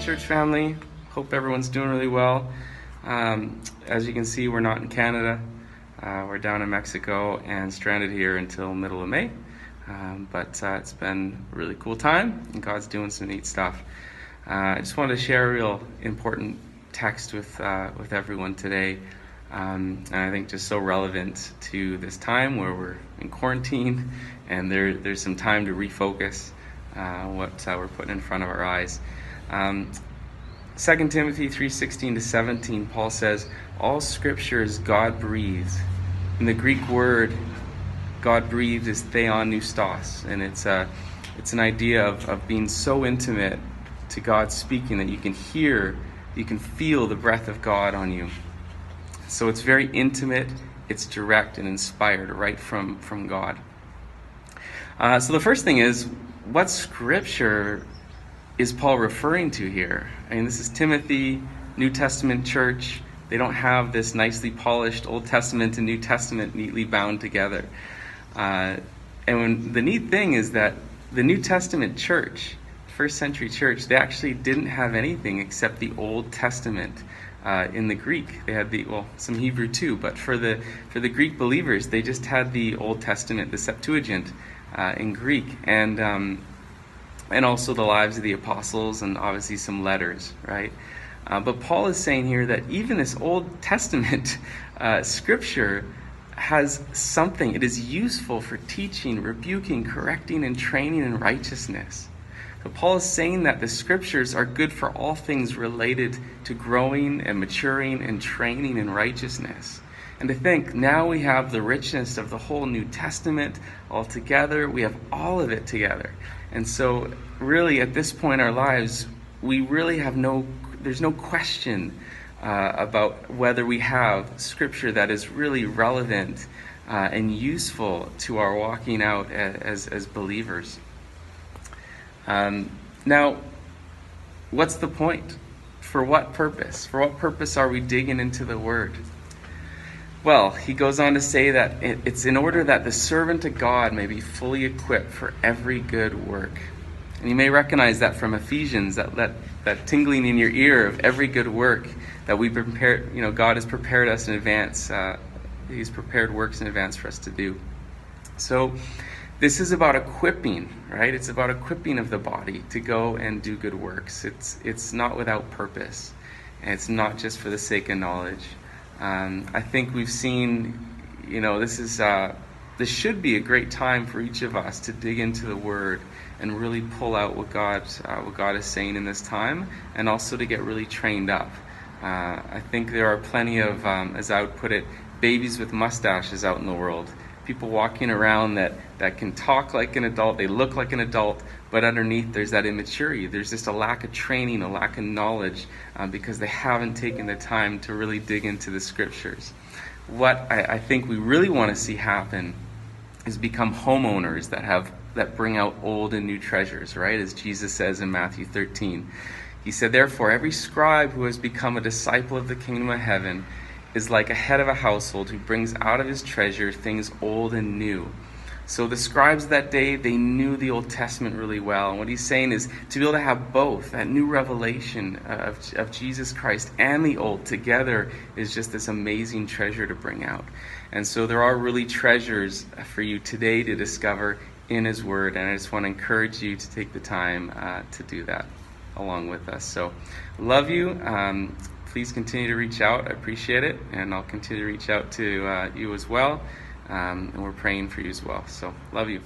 church family. Hope everyone's doing really well. As you can see, we're not in Canada. We're down in Mexico and stranded here until middle of May. But it's been a really cool time, and God's doing some neat stuff. I just wanted to share a real important text with everyone today. And I think just so relevant to this time where we're in quarantine, and there's some time to refocus what we're putting in front of our eyes. 2 Timothy 3:16-17, Paul says, all scripture is God-breathed. In the Greek word, God-breathed is theopneustos, and it's an idea of being so intimate to God speaking that you can hear, you can feel the breath of God on you. So it's very intimate, it's direct and inspired right from God. So the first thing is, what scripture is Paul referring to here? I mean, this is Timothy, New Testament church. They don't have this nicely polished Old Testament and New Testament neatly bound together. And the neat thing is that the New Testament church, first century church, they actually didn't have anything except the Old Testament in the Greek. They had some Hebrew too, but for the Greek believers, they just had the Old Testament, the Septuagint in Greek, and also the lives of the apostles and obviously some letters, right? But Paul is saying here that even this Old Testament scripture has something. It is useful for teaching, rebuking, correcting, and training in righteousness. So Paul is saying that the scriptures are good for all things related to growing and maturing and training in righteousness. And to think, now we have the richness of the whole New Testament all together. We have all of it together. And so really at this point in our lives, we really have there's no question about whether we have scripture that is really relevant and useful to our walking out as believers. Now, what's the point? For what purpose? For what purpose are we digging into the Word? Well, he goes on to say that it's in order that the servant of God may be fully equipped for every good work. And you may recognize that from Ephesians, that tingling in your ear of every good work that we prepare. God has prepared us in advance. He's prepared works in advance for us to do. So this is about equipping, right? It's about equipping of the body to go and do good works. It's not without purpose, and it's not just for the sake of knowledge. I think we've seen, this should be a great time for each of us to dig into the Word and really pull out what God is saying in this time, and also to get really trained up. I think there are plenty of, as I would put it, babies with mustaches out in the world. People walking around that can talk like an adult, they look like an adult, but underneath there's that immaturity. There's just a lack of training, a lack of knowledge, because they haven't taken the time to really dig into the scriptures. What I think we really want to see happen is become homeowners that bring out old and new treasures, right? As Jesus says in Matthew 13. He said, therefore, every scribe who has become a disciple of the kingdom of heaven is like a head of a household who brings out of his treasure things old and new. So the scribes that day, they knew the Old Testament really well. And what he's saying is to be able to have both, that new revelation of Jesus Christ and the Old together, is just this amazing treasure to bring out. And so there are really treasures for you today to discover in his Word. And I just want to encourage you to take the time to do that along with us. So love you. Please continue to reach out. I appreciate it. And I'll continue to reach out to you as well. And we're praying for you as well. So love you.